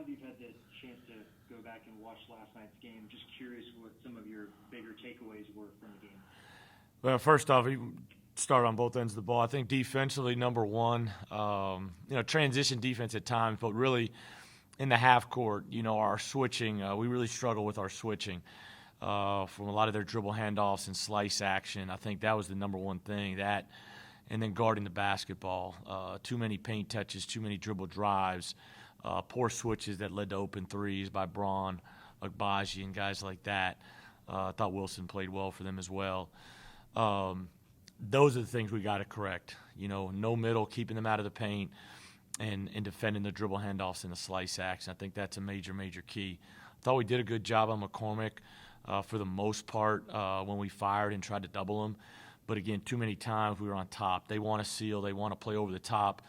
that you've had the chance to go back and watch last night's game, just curious what some of your bigger takeaways were from the game. Well, first off, you start on both ends of the ball. I think defensively, number one, transition defense at times, but really in the half court, our switching, we really struggle with our switching from a lot of their dribble handoffs and slice action. I think that was the number one thing, that, and then guarding the basketball. Too many paint touches, too many dribble drives, poor switches that led to open threes by Braun, Agbaji, and guys like that. I thought Wilson played well for them as well. Those are the things we got to correct. No middle, keeping them out of the paint, and defending the dribble handoffs and the slice action. I think that's a major, major key. I thought we did a good job on McCormick for the most part when we fired and tried to double him. But, again, too many times we were on top. They want to seal. They want to play over the top.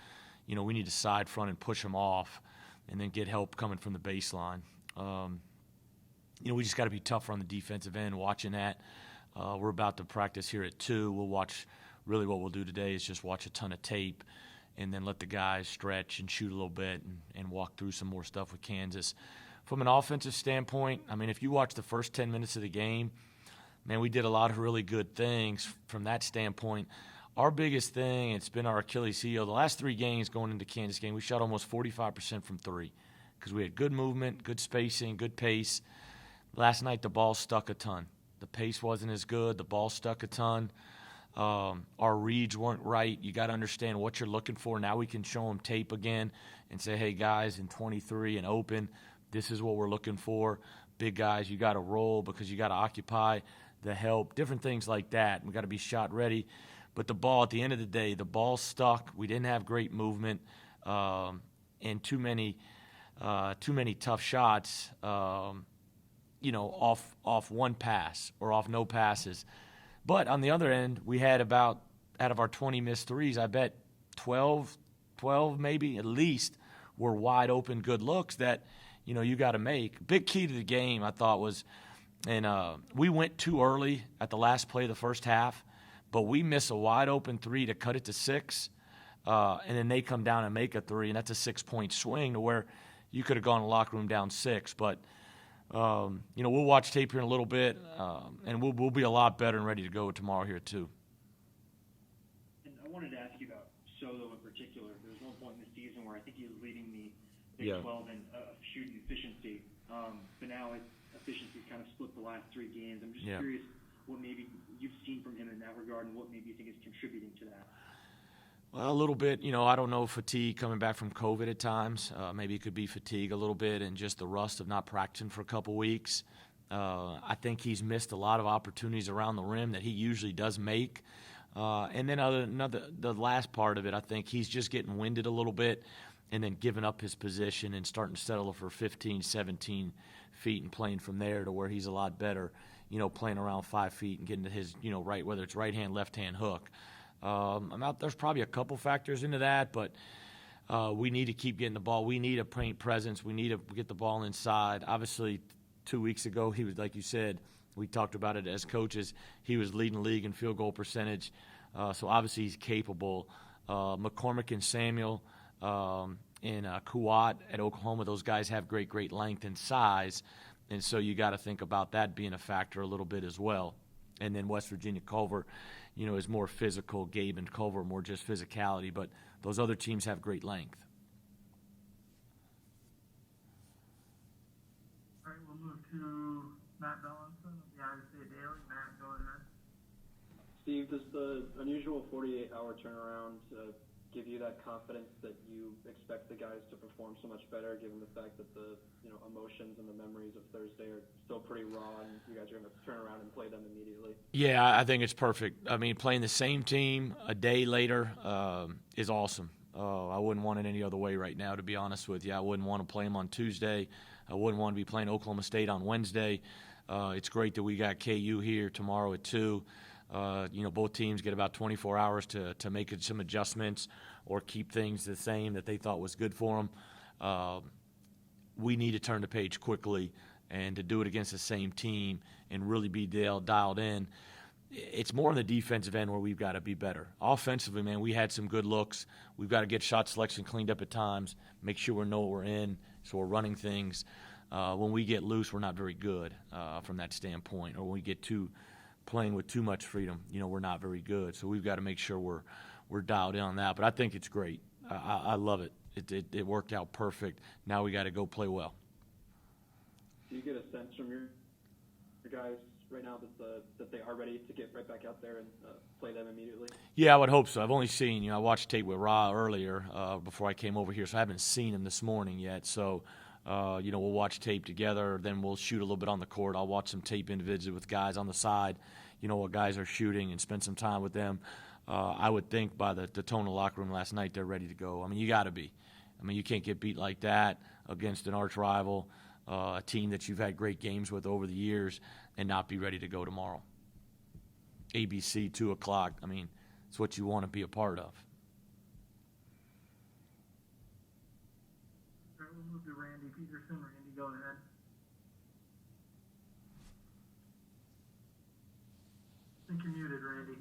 We need to side front and push them off and then get help coming from the baseline. We just got to be tougher on the defensive end, watching that. We're about to practice here at 2. We'll watch – really what we'll do today is just watch a ton of tape and then let the guys stretch and shoot a little bit and walk through some more stuff with Kansas. From an offensive standpoint, if you watch the first 10 minutes of the game, man, we did a lot of really good things from that standpoint. Our biggest thing, it's been our Achilles heel. The last 3 games going into Kansas game, we shot almost 45% from 3 because we had good movement, good spacing, good pace. Last night the ball stuck a ton. The pace wasn't as good. The ball stuck a ton. Our reads weren't right. You got to understand what you're looking for. Now we can show them tape again and say, hey, guys, in 23 and open, this is what we're looking for. Big guys, you got to roll because you got to occupy the help, different things like that. We got to be shot ready. But the ball, at the end of the day, the ball stuck. We didn't have great movement and too many tough shots, off one pass or off no passes. But on the other end, we had about, out of our 20 missed threes, I bet 12 maybe at least were wide open good looks that, you got to make. Big key to the game, I thought, was, and we went too early at the last play of the first half, but we miss a wide open 3 to cut it to 6, and then they come down and make a 3, and that's a 6-point swing to where you could have gone to the locker room down 6. But we'll watch tape here in a little bit, and we'll be a lot better and ready to go tomorrow here too. And I wanted to ask you about Soto in particular. There was one point in the season where I think he was leading the Big 12 in shooting efficiency, but now efficiency's kind of split the last 3 games. I'm just curious what maybe you've seen from him in that regard and what maybe you think is contributing to that. Well, a little bit. I don't know, fatigue coming back from COVID at times. Maybe it could be fatigue a little bit and just the rust of not practicing for a couple weeks. I think he's missed a lot of opportunities around the rim that he usually does make. And then the last part of it, I think he's just getting winded a little bit and then giving up his position and starting to settle for 15, 17 feet and playing from there to where he's a lot better, playing around 5 feet and getting to his, right, whether it's right hand, left hand hook. There's probably a couple factors into that, but we need to keep getting the ball. We need a paint presence. We need to get the ball inside. Obviously, 2 weeks ago, he was, like you said, we talked about it as coaches, he was leading the league in field goal percentage. So obviously he's capable. McCormick and Samuel and Kuwat at Oklahoma, those guys have great length and size. And so you got to think about that being a factor a little bit as well. And then West Virginia Culver, is more physical. Gabe and Culver more just physicality. But those other teams have great length. All right, we'll move to Matt Bellinson of the Iowa State Daily. Matt, go ahead. Steve, does the unusual 48-hour turnaround give you that confidence that you expect the guys to perform so much better, given the fact that the emotions and the memories of Thursday are still pretty raw, and you guys are going to turn around and play them immediately? Yeah, I think it's perfect. Playing the same team a day later is awesome. I wouldn't want it any other way right now, to be honest with you. I wouldn't want to play them on Tuesday. I wouldn't want to be playing Oklahoma State on Wednesday. It's great that we got KU here tomorrow at 2. Both teams get about 24 hours to make some adjustments or keep things the same that they thought was good for them. We need to turn the page quickly and to do it against the same team and really be dialed in. It's more on the defensive end where we've got to be better. Offensively, man, we had some good looks. We've got to get shot selection cleaned up at times, make sure we know what we're in, So we're running things. When we get loose, we're not very good from that standpoint. Or when we get playing with too much freedom, we're not very good. So we've got to make sure we're dialed in on that. But I think it's great. I love it. It worked out perfect. Now we got to go play well. Do you get a sense from your guys right now that they are ready to get right back out there and play them immediately? Yeah, I would hope so. I've only seen, I watched tape with Ra earlier before I came over here, so I haven't seen him this morning yet. So, we'll watch tape together. Then we'll shoot a little bit on the court. I'll watch some tape individually with guys on the side, what guys are shooting, and spend some time with them. I would think by the tone of the locker room last night, they're ready to go. I mean, you got to be. I mean, you can't get beat like that against an arch rival, a team that you've had great games with over the years, and not be ready to go tomorrow. ABC, 2 o'clock. I mean, it's what you want to be a part of. All right, we'll move to Randy Peterson. Randy, go ahead. I think you're muted, Randy.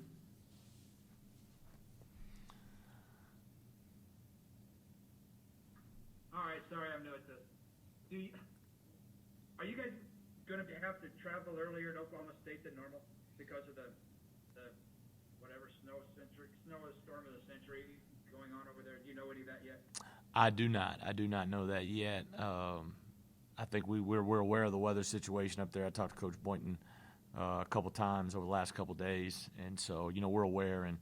All right, sorry, I'm new at this. Are you guys going to have to travel earlier to Oklahoma State than normal because of the whatever snowstorm of the century going on over there? Do you know any of that yet? I do not. I do not know that yet. I think we're aware of the weather situation up there. I talked to Coach Boynton a couple times over the last couple days, and so we're aware. And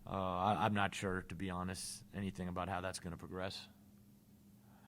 I'm not sure, to be honest, anything about how that's going to progress.